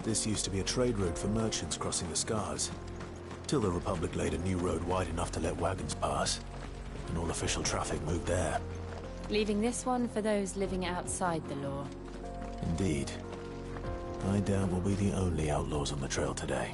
This used to be a trade route for merchants crossing the Scars, till the Republic laid a new road wide enough to let wagons pass, and all official traffic moved there. Leaving this one for those living outside the law. Indeed. I doubt we'll be the only outlaws on the trail today.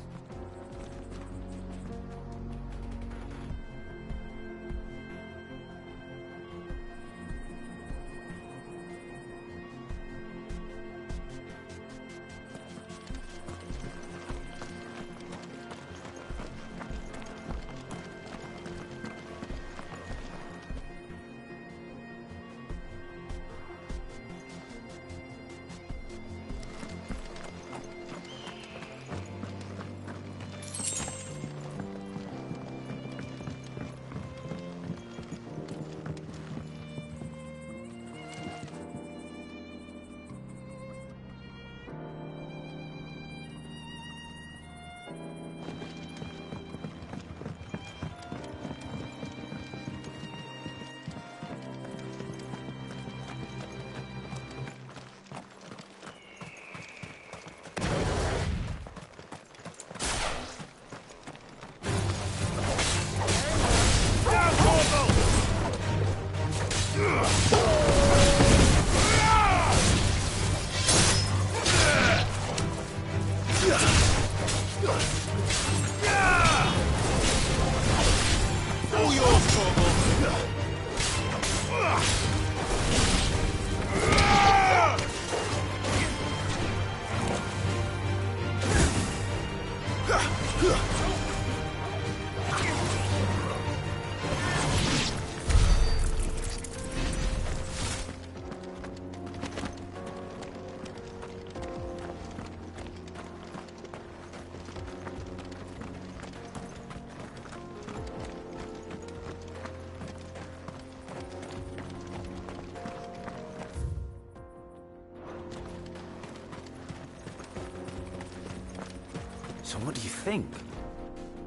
So what do you think?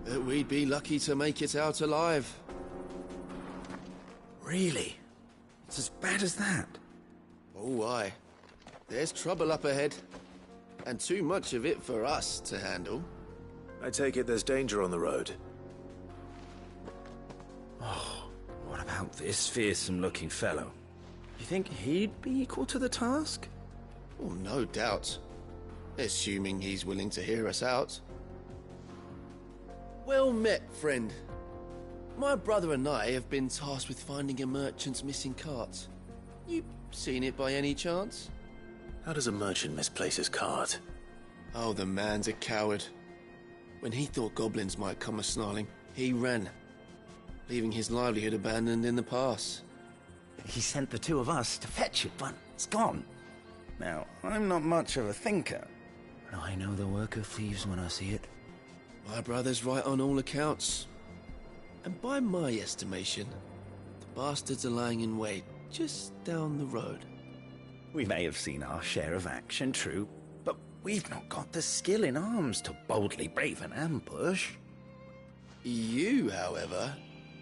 That we'd be lucky to make it out alive. Really? It's as bad as that? Oh, aye. There's trouble up ahead. And too much of it for us to handle. I take it there's danger on the road. Oh, what about this fearsome-looking fellow? You think he'd be equal to the task? Oh, no doubt. Assuming he's willing to hear us out. Well met, friend. My brother and I have been tasked with finding a merchant's missing cart. You seen it by any chance? How does a merchant misplace his cart? Oh, the man's a coward. When he thought goblins might come a-snarling, he ran, leaving his livelihood abandoned in the pass. He sent the two of us to fetch it, but it's gone. Now, I'm not much of a thinker, but I know the work of thieves when I see it. My brother's right on all accounts. And by my estimation, the bastards are lying in wait just down the road. We may have seen our share of action, true, but we've not got the skill in arms to boldly brave an ambush. You, however,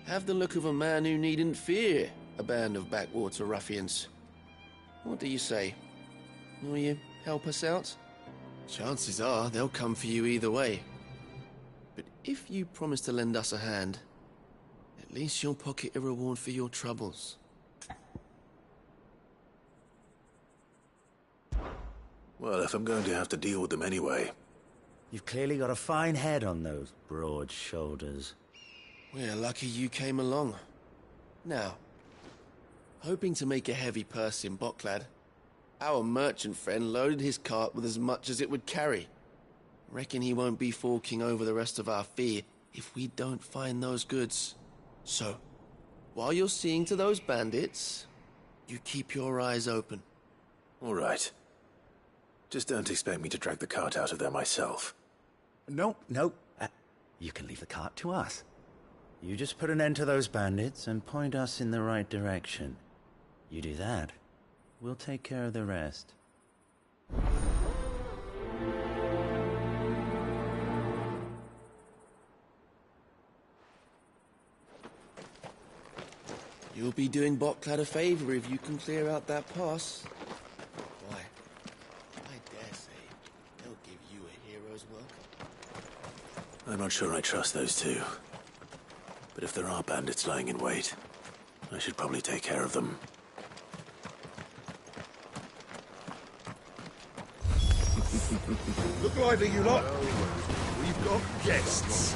have the look of a man who needn't fear a band of backwater ruffians. What do you say? Will you help us out? Chances are they'll come for you either way. But if you promise to lend us a hand, at least you'll pocket a reward for your troubles. Well, if I'm going to have to deal with them anyway. You've clearly got a fine head on those broad shoulders. We're lucky you came along. Now, hoping to make a heavy purse in Boklad, our merchant friend loaded his cart with as much as it would carry. Reckon he won't be forking over the rest of our fee if we don't find those goods. So, while you're seeing to those bandits, you keep your eyes open. All right. Just don't expect me to drag the cart out of there myself. Nope. You can leave the cart to us. You just put an end to those bandits and point us in the right direction. You do that, we'll take care of the rest. You'll be doing Boklad a favor if you can clear out that pass. Why, I dare say they'll give you a I'm not sure I trust those two. But if there are bandits lying in wait, I should probably take care of them. Look lively, you lot. We've got guests.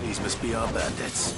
These must be our bandits.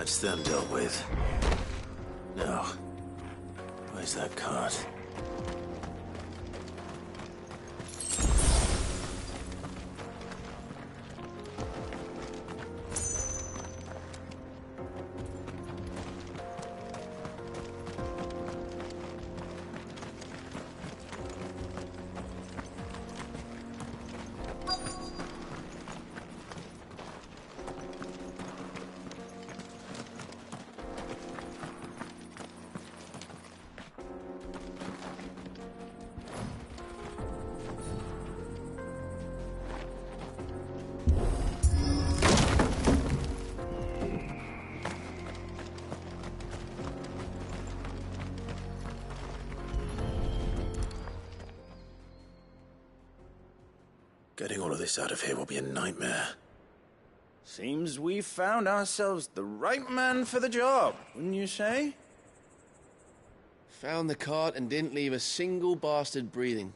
That's them dealt with. Now, where's that cart? Getting all of this out of here will be a nightmare. Seems we've found ourselves the right man for the job, wouldn't you say? Found the cart and didn't leave a single bastard breathing.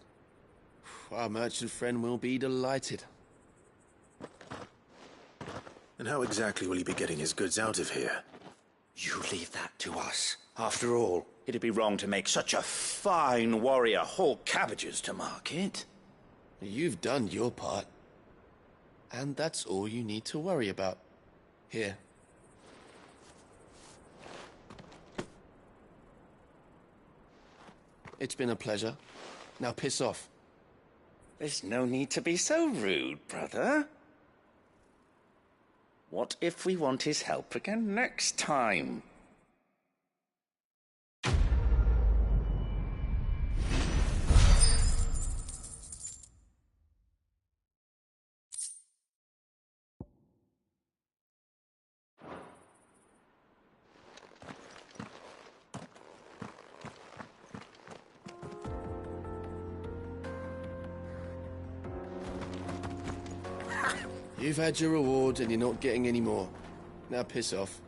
Our merchant friend will be delighted. And how exactly will he be getting his goods out of here? You leave that to us. After all, it'd be wrong to make such a fine warrior haul cabbages to market. You've done your part. And that's all you need to worry about. Here. It's been a pleasure. Now piss off. There's no need to be so rude, brother. What if we want his help again next time? You've had your reward and you're not getting any more. Now piss off.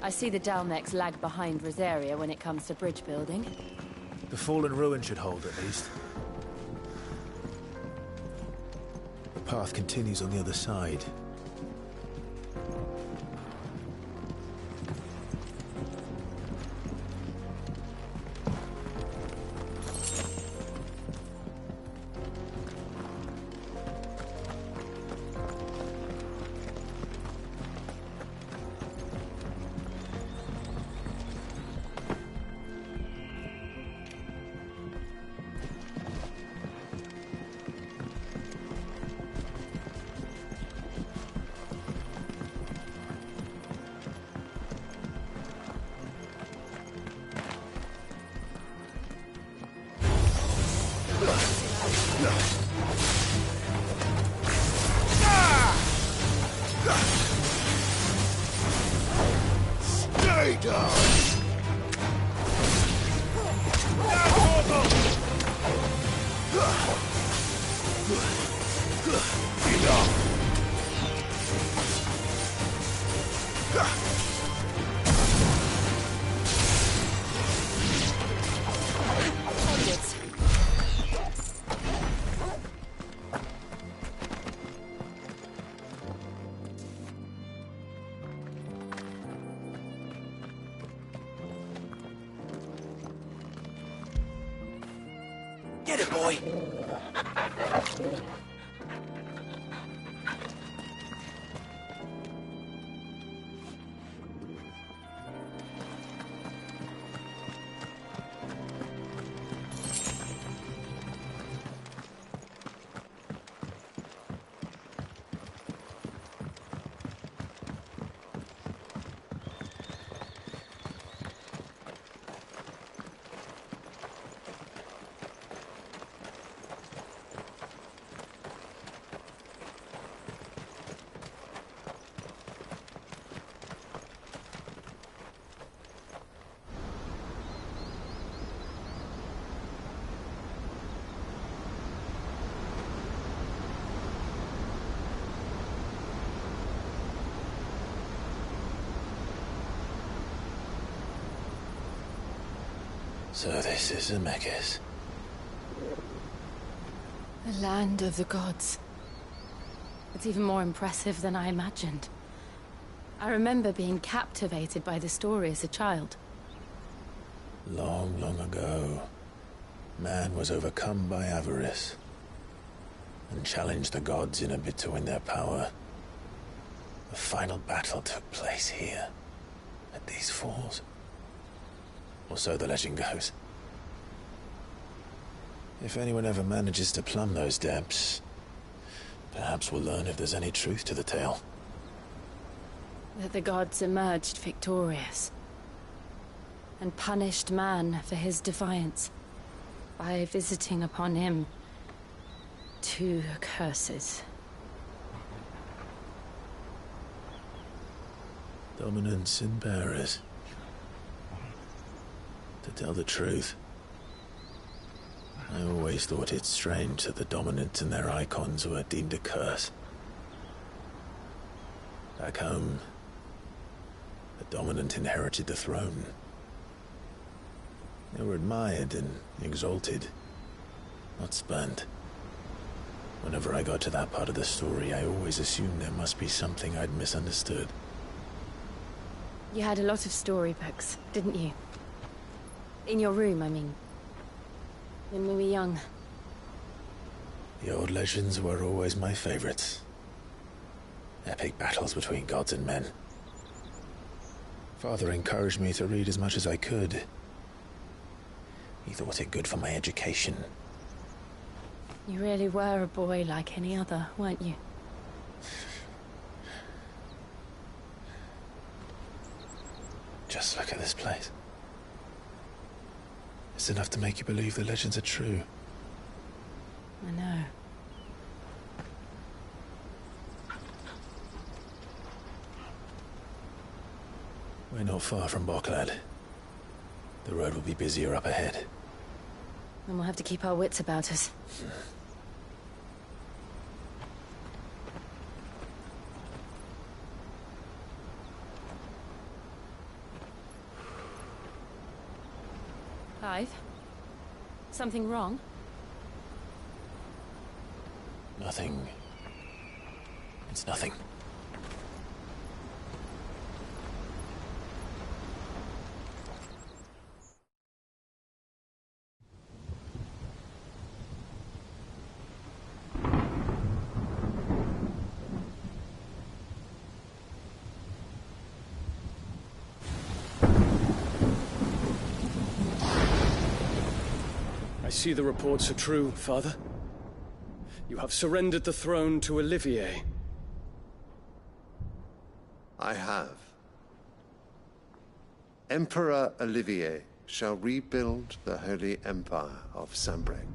I see the Dalmex lag behind Rosaria when it comes to bridge building. The fallen ruin should hold, at least. The path continues on the other side. Get it, boy! So this is Zemeckis. The land of the gods. It's even more impressive than I imagined. I remember being captivated by the story as a child. Long, long ago, man was overcome by avarice and challenged the gods in a bid to win their power. The final battle took place here, at these falls. Or so the legend goes. If anyone ever manages to plumb those depths, perhaps we'll learn if there's any truth to the tale. That the gods emerged victorious and punished man for his defiance by visiting upon him 2 curses. Dominance in bearers. To tell the truth, I always thought it strange that the dominant and their icons were deemed a curse. Back home, the dominant inherited the throne. They were admired and exalted, not spurned. Whenever I got to that part of the story, I always assumed there must be something I'd misunderstood. You had a lot of storybooks, didn't you? In your room, I mean. When we were young. The old legends were always my favorites. Epic battles between gods and men. Father encouraged me to read as much as I could. He thought it good for my education. You really were a boy like any other, weren't you? Just look at this place. It's enough to make you believe the legends are true. I know. We're not far from Boklad. The road will be busier up ahead. And we'll have to keep our wits about us. Clive? Something wrong? Nothing. It's nothing. I see the reports are true, Father. You have surrendered the throne to Olivier. I have. Emperor Olivier shall rebuild the Holy Empire of Sanbreque.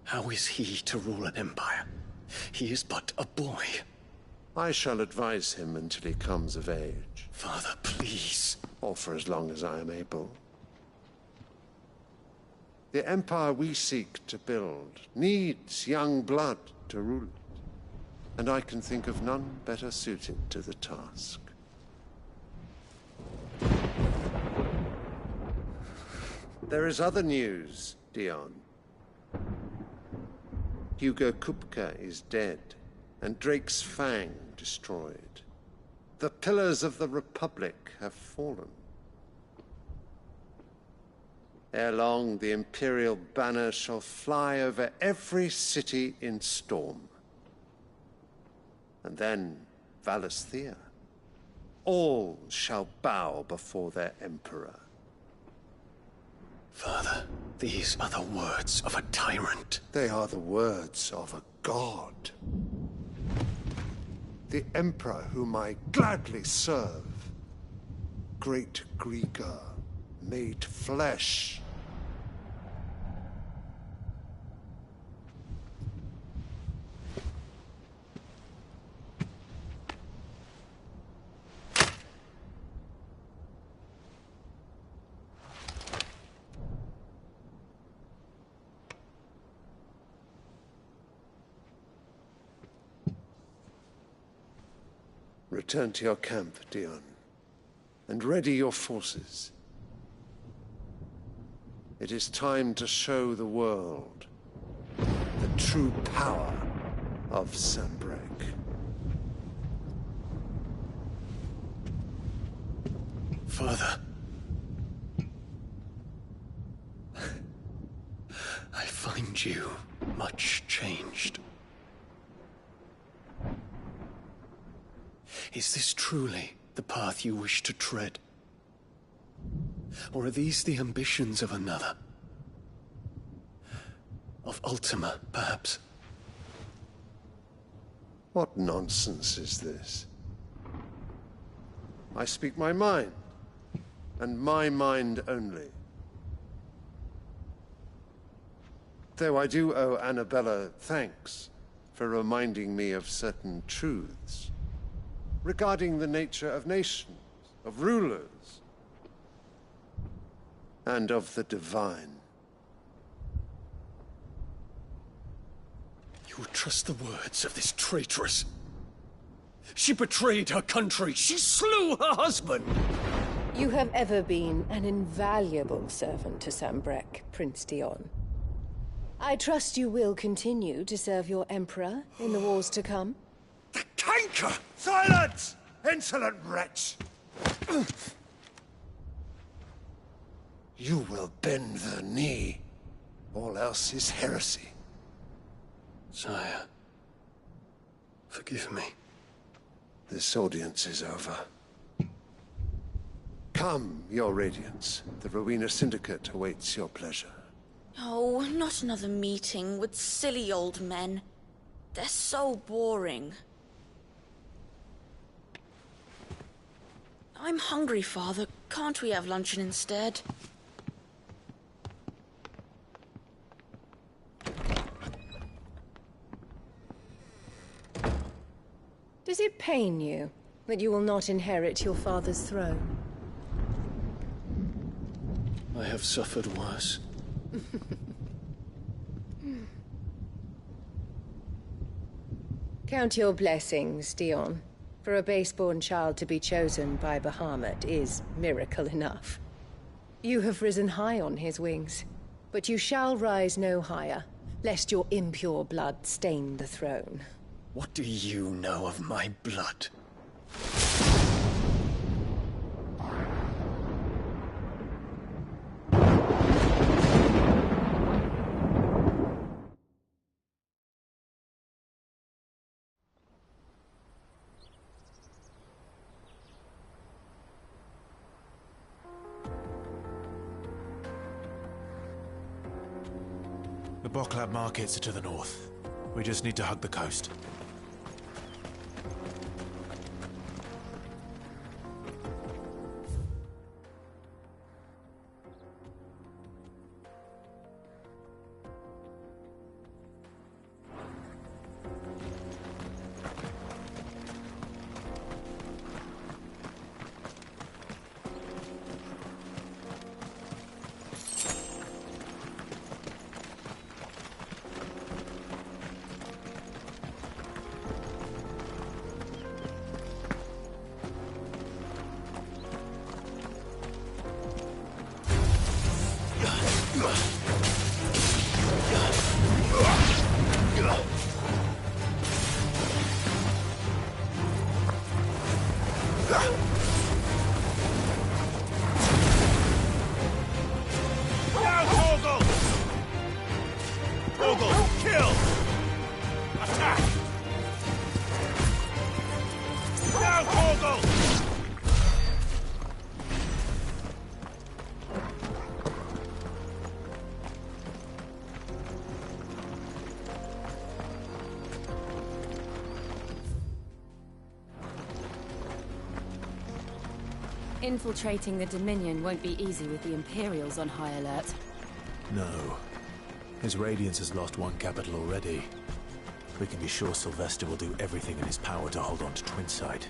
How is he to rule an empire? He is but a boy. I shall advise him until he comes of age. Father, please. Or for as long as I am able. The empire we seek to build needs young blood to rule it. And I can think of none better suited to the task. There is other news, Dion. Hugo Kupka is dead, and Drake's Fang destroyed. The pillars of the Republic have fallen. Ere long, the Imperial banner shall fly over every city in Storm. And then Valisthea. All shall bow before their Emperor. Father, these are the words of a tyrant. They are the words of a god. The Emperor whom I gladly serve. Great Grieger, made flesh. Return to your camp, Dion, and ready your forces. It is time to show the world the true power of Sanbreque. Father. I find you much changed. Is this truly the path you wish to tread? Or are these the ambitions of another? Of Ultima, perhaps? What nonsense is this? I speak my mind, and my mind only. Though I do owe Annabella thanks for reminding me of certain truths regarding the nature of nations, of rulers, and of the divine. You would trust the words of this traitress? She betrayed her country. She slew her husband. You have ever been an invaluable servant to Sanbreque, Prince Dion. I trust you will continue to serve your Emperor in the wars to come. The canker! Silence! Insolent wretch! You will bend the knee. All else is heresy. Sire, forgive me. This audience is over. Come, your Radiance. The Rowena Syndicate awaits your pleasure. Oh, not another meeting with silly old men. They're so boring. I'm hungry, Father. Can't we have luncheon instead? Does it pain you that you will not inherit your father's throne? I have suffered worse. Count your blessings, Dion. For a base-born child to be chosen by Bahamut is miracle enough. You have risen high on his wings, but you shall rise no higher, lest your impure blood stain the throne. What do you know of my blood? The Boklab markets are to the north. We just need to hug the coast. Infiltrating the Dominion won't be easy with the Imperials on high alert. No. His Radiance has lost one capital already. We can be sure Sylvester will do everything in his power to hold on to Twinside.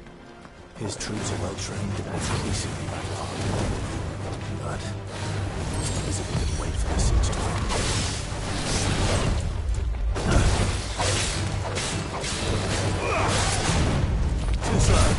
His troops are well trained and increasingly battle-hardened. But as if we could wait for the siege to end. Too slow.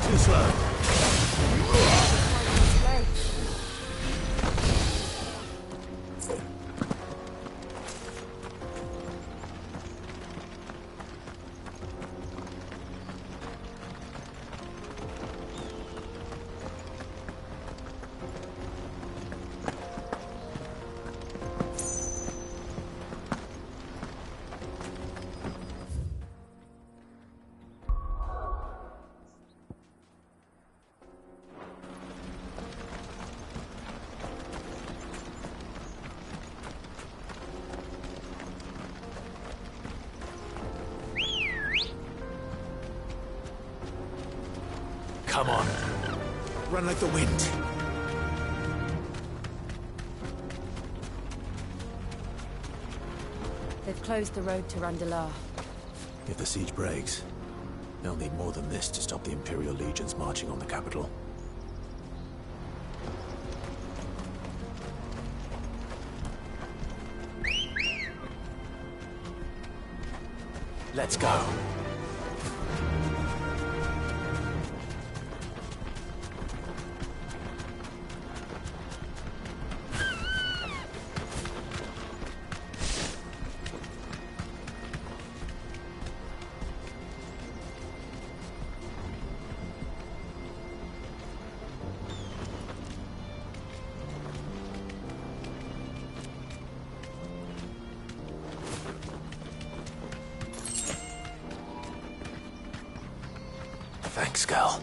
Too slow. Come on. Run like the wind. They've closed the road to Randalar. If the siege breaks, they'll need more than this to stop the Imperial legions marching on the capital. Let's go. Thanks, Gal.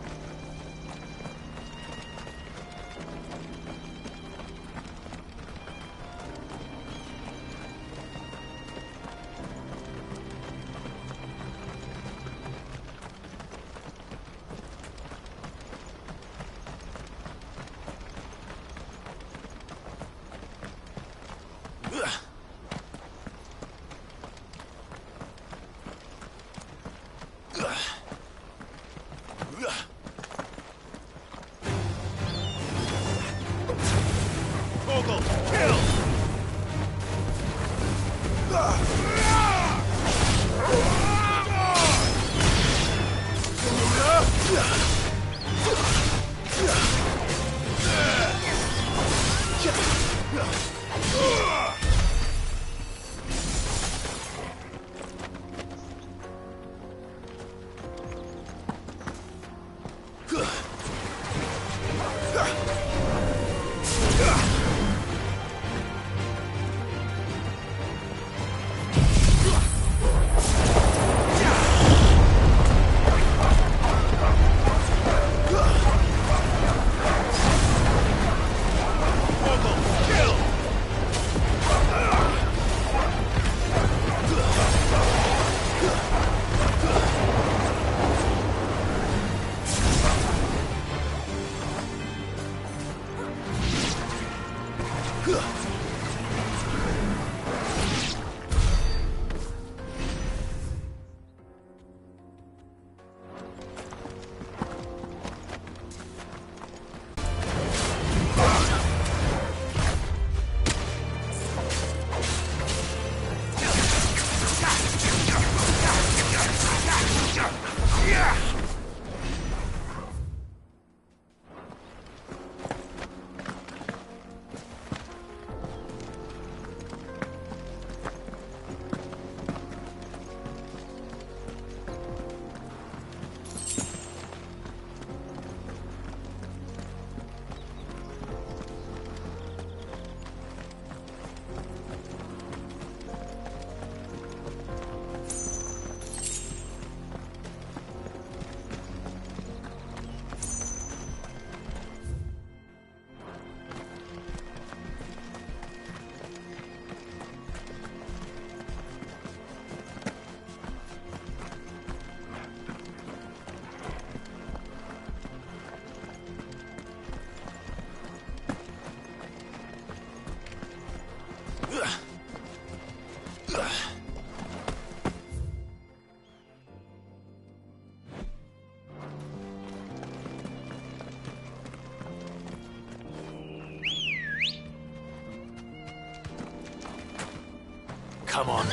Come on.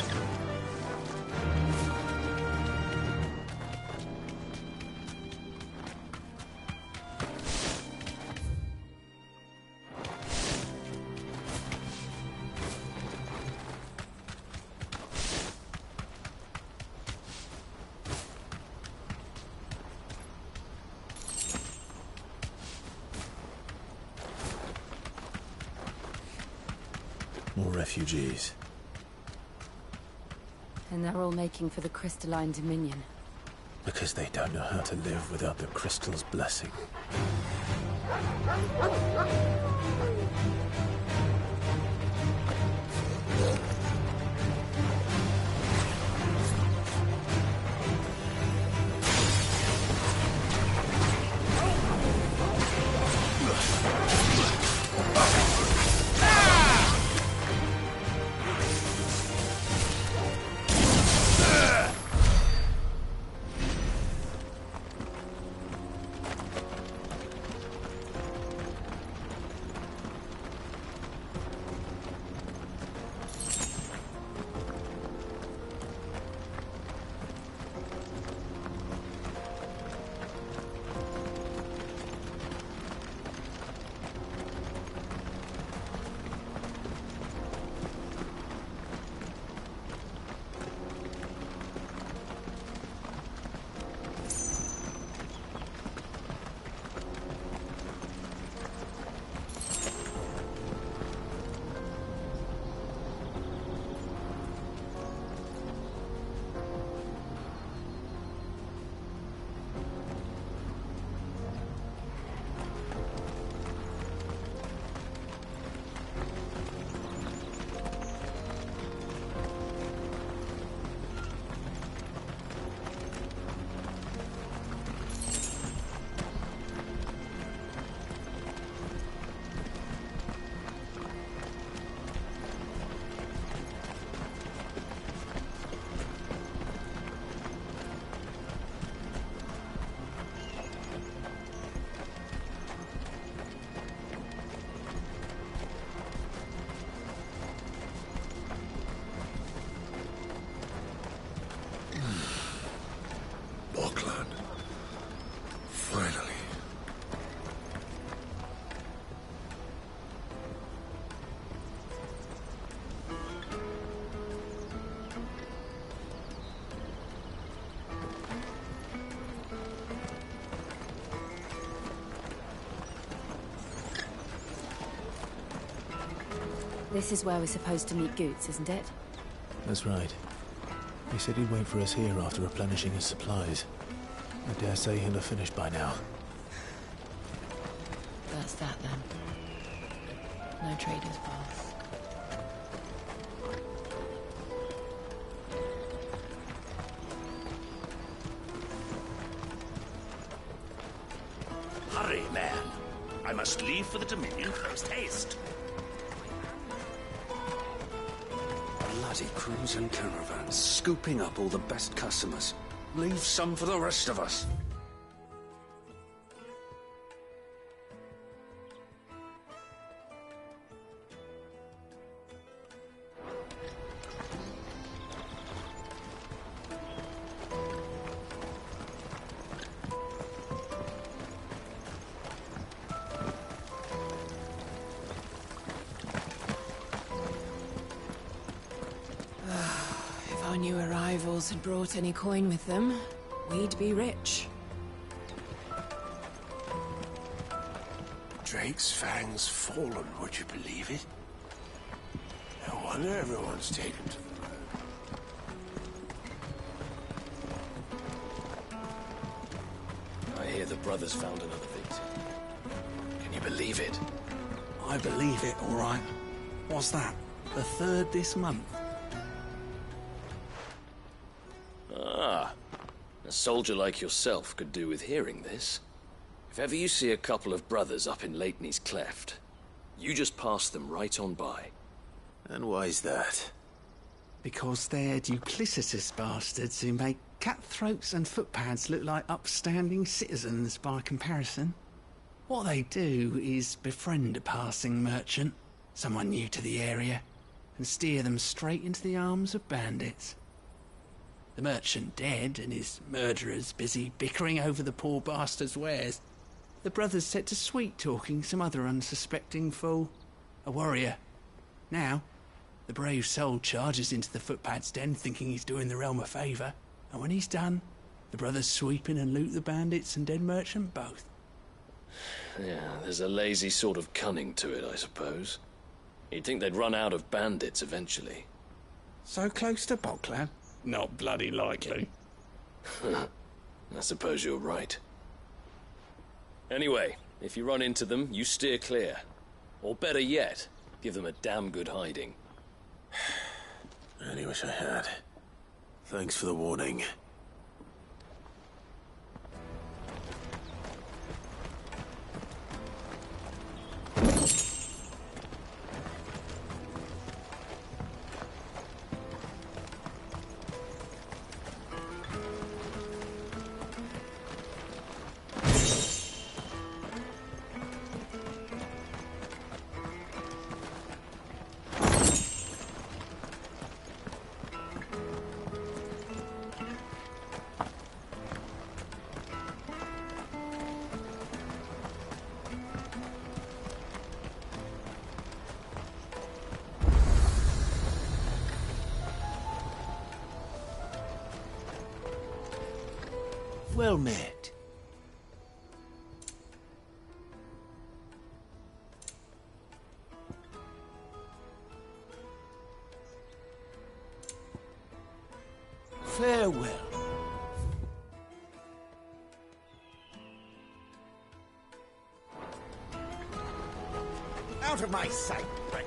More refugees. And they're all making for the crystalline dominion. Because they don't know how to live without the crystal's blessing. Finally. This is where we're supposed to meet Goots, isn't it? That's right. He said he'd wait for us here after replenishing his supplies. I dare say he'll have finished by now. That's that then. No traders pass. Hurry, man. I must leave for the Dominion post haste. Bloody crimson caravans, scooping up all the best customers. Leave some for the rest of us. If our new arrivals had brought any coin with them, we'd be rich. Drake's Fang's fallen, would you believe it? No wonder everyone's taken to the road. I hear the brothers found another victim. Can you believe it? I believe it, all right. What's that? The third this month? Ah, a soldier like yourself could do with hearing this. If ever you see a couple of brothers up in Lateney's Cleft, you just pass them right on by. And why's that? Because they're duplicitous bastards who make cutthroats and footpads look like upstanding citizens by comparison. What they do is befriend a passing merchant, someone new to the area, and steer them straight into the arms of bandits. The merchant dead and his murderers busy bickering over the poor bastard's wares. The brothers set to sweet-talking some other unsuspecting fool, a warrior. Now, the brave soul charges into the footpad's den thinking he's doing the realm a favour, and when he's done, the brothers sweep in and loot the bandits and dead merchant both. Yeah, there's a lazy sort of cunning to it, I suppose. You'd think they'd run out of bandits eventually. So close to Bocklab? Not bloody likely. I suppose you're right. Anyway, if you run into them, you steer clear. Or better yet, give them a damn good hiding. I really wish I had. Thanks for the warning. Well met. Farewell. Out of my sight, wretch.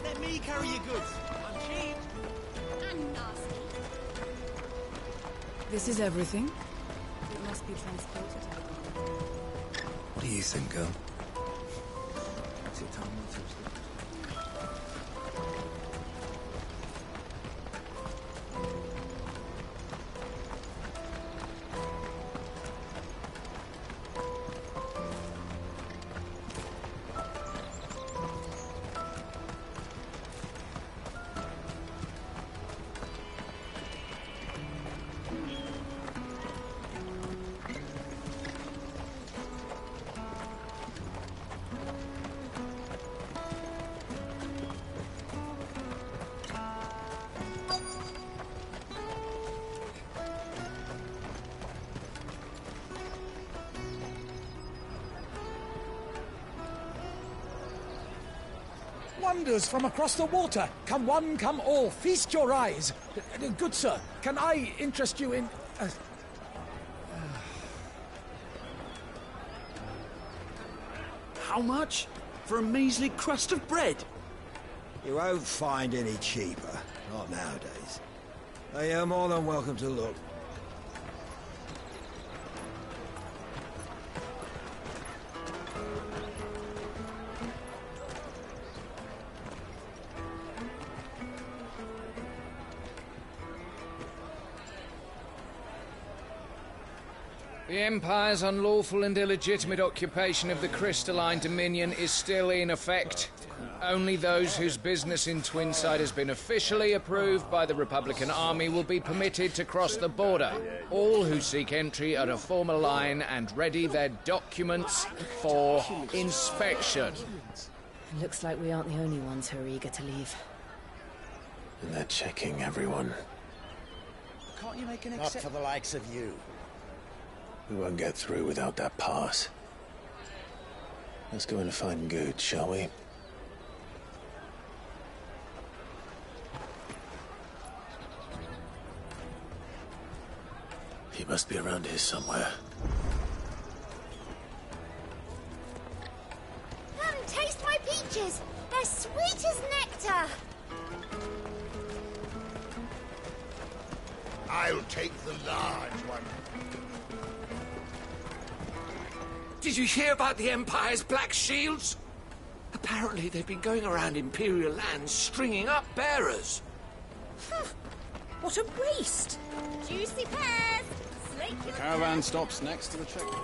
Let me carry your goods. I'm cheap. And nasty. This is everything? It must be transported. What do you think, girl? Wonders from across the water. Come one, come all. Feast your eyes. Good sir, can I interest you in... How much? For a measly crust of bread? You won't find any cheaper. Not nowadays. You're more than welcome to look. The Empire's unlawful and illegitimate occupation of the Crystalline Dominion is still in effect. Only those whose business in Twinside has been officially approved by the Republican Army will be permitted to cross the border. All who seek entry are to form a line and ready their documents for inspection. It looks like we aren't the only ones who are eager to leave. And they're checking everyone. Can't you make an Not for the likes of you. We won't get through without that pass. Let's go in and find Good, shall we? He must be around here somewhere. Come, taste my peaches! They're sweet as nectar! I'll take the large one. Did you hear about the Empire's Black Shields? Apparently they've been going around Imperial lands stringing up bearers. What a waste! Juicy pears! Slake your Caravan stops next to the checkpoint.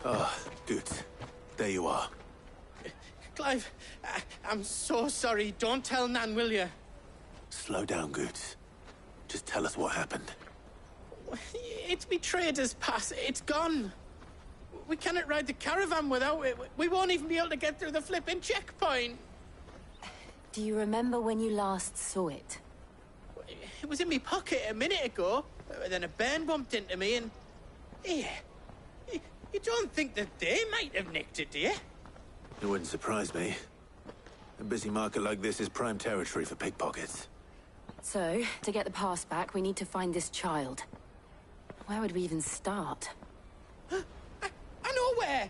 Ah, good. There you are. Clive, I'm so sorry. Don't tell Nan, will you? Slow down, Goots. Just tell us what happened. It's me trader's pass. It's gone. We cannot ride the caravan without it. We won't even be able to get through the flipping checkpoint. Do you remember when you last saw it? It was in my pocket a minute ago. Then a bairn bumped into me and... Yeah. You don't think that they might have nicked it, do you? It wouldn't surprise me. A busy market like this is prime territory for pickpockets. So, to get the pass back, we need to find this child. Where would we even start? I know where!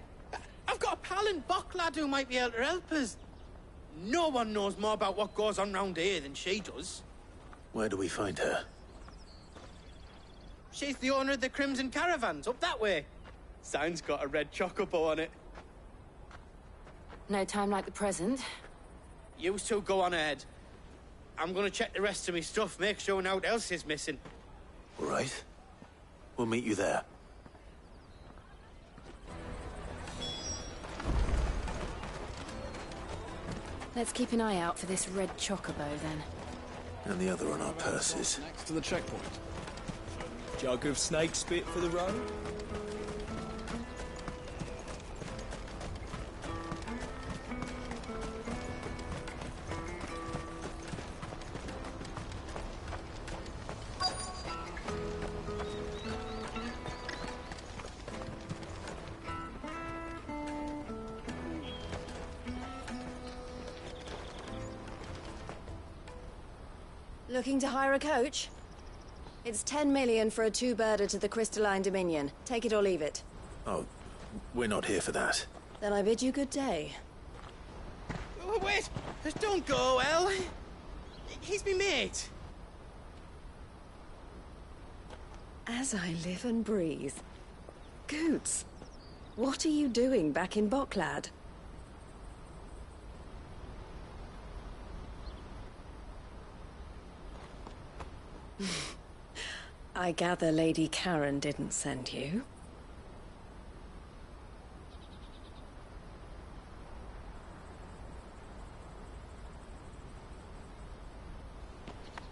I've got a pal in Bocklad who might be able to help us. No one knows more about what goes on round here than she does. Where do we find her? She's the owner of the Crimson Caravans, up that way. Sign's got a red chocobo on it. No time like the present. You two go on ahead. I'm gonna check the rest of my stuff, make sure nothing else is missing. All right. We'll meet you there. Let's keep an eye out for this red chocobo, then. And the other on our purses. Next to the checkpoint. Jug of snake spit for the road? Looking to hire a coach? It's 10 million for a two-birder to the Crystalline Dominion. Take it or leave it. Oh, we're not here for that. Then I bid you good day. Oh, wait! Don't go, El! He's me mate. As I live and breathe. Goots, what are you doing back in Bocklad? I gather Lady Karen didn't send you.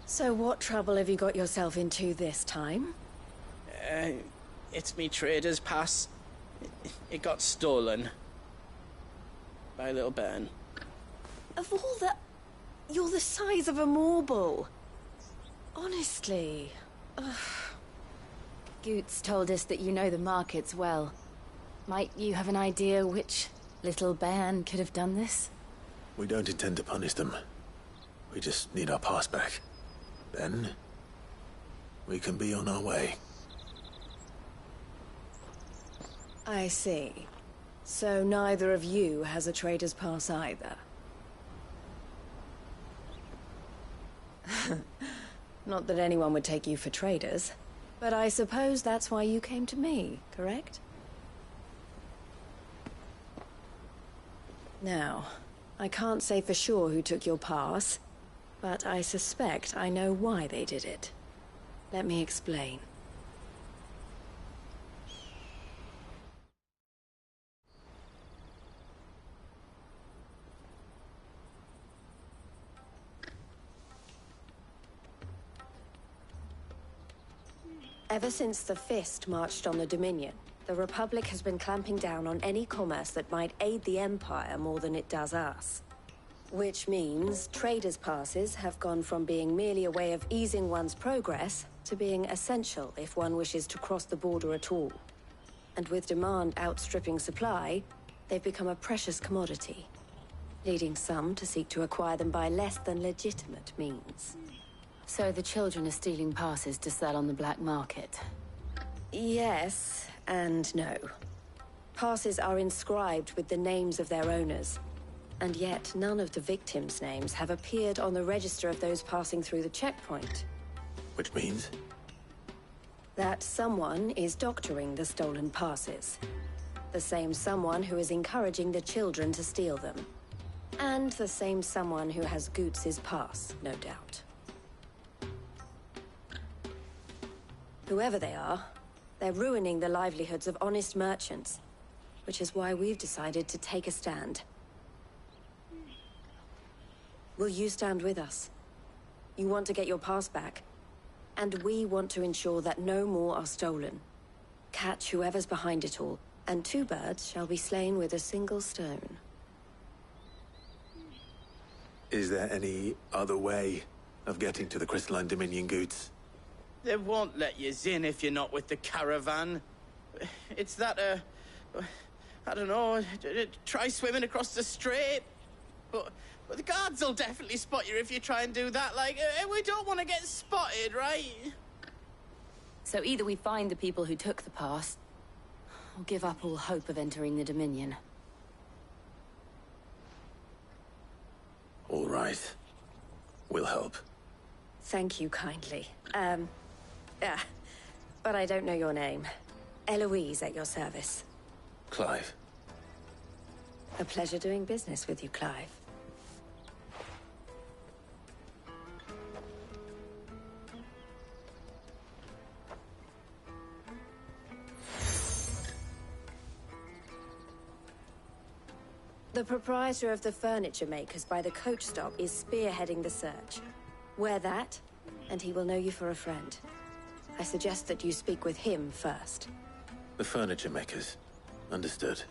So what trouble have you got yourself into this time? It's me trader's pass. It got stolen. By a little bairn. Of all the... You're the size of a marble. Honestly. Ugh. Goots told us that you know the markets well. Might you have an idea which little bairn could have done this? We don't intend to punish them. We just need our pass back. Then, we can be on our way. I see. So neither of you has a trader's pass either. Not that anyone would take you for traders, but I suppose that's why you came to me, correct? Now, I can't say for sure who took your pass, but I suspect I know why they did it. Let me explain. Ever since the Fist marched on the Dominion, the Republic has been clamping down on any commerce that might aid the Empire more than it does us. Which means traders' passes have gone from being merely a way of easing one's progress to being essential if one wishes to cross the border at all. And with demand outstripping supply, they've become a precious commodity, leading some to seek to acquire them by less than legitimate means. So the children are stealing passes to sell on the black market? Yes, and no. Passes are inscribed with the names of their owners, and yet none of the victims' names have appeared on the register of those passing through the checkpoint. Which means? That someone is doctoring the stolen passes. The same someone who is encouraging the children to steal them. And the same someone who has Goots' pass, no doubt. Whoever they are, they're ruining the livelihoods of honest merchants. which is why we've decided to take a stand. Will you stand with us? You want to get your pass back, and we want to ensure that no more are stolen. Catch whoever's behind it all, and 2 birds shall be slain with a single stone. Is there any other way of getting to the Crystalline Dominion goods? They won't let you in if you're not with the caravan. It's that, I don't know, try swimming across the strait. But the guards will definitely spot you if you try and do that. Like, we don't want to get spotted, right? So either we find the people who took the pass, or give up all hope of entering the Dominion. All right. We'll help. Thank you kindly. But I don't know your name. Eloise at your service. Clive. A pleasure doing business with you, Clive. The proprietor of the furniture makers by the coach stop is spearheading the search. Wear that, and he will know you for a friend. I suggest that you speak with him first. The furniture makers. Understood.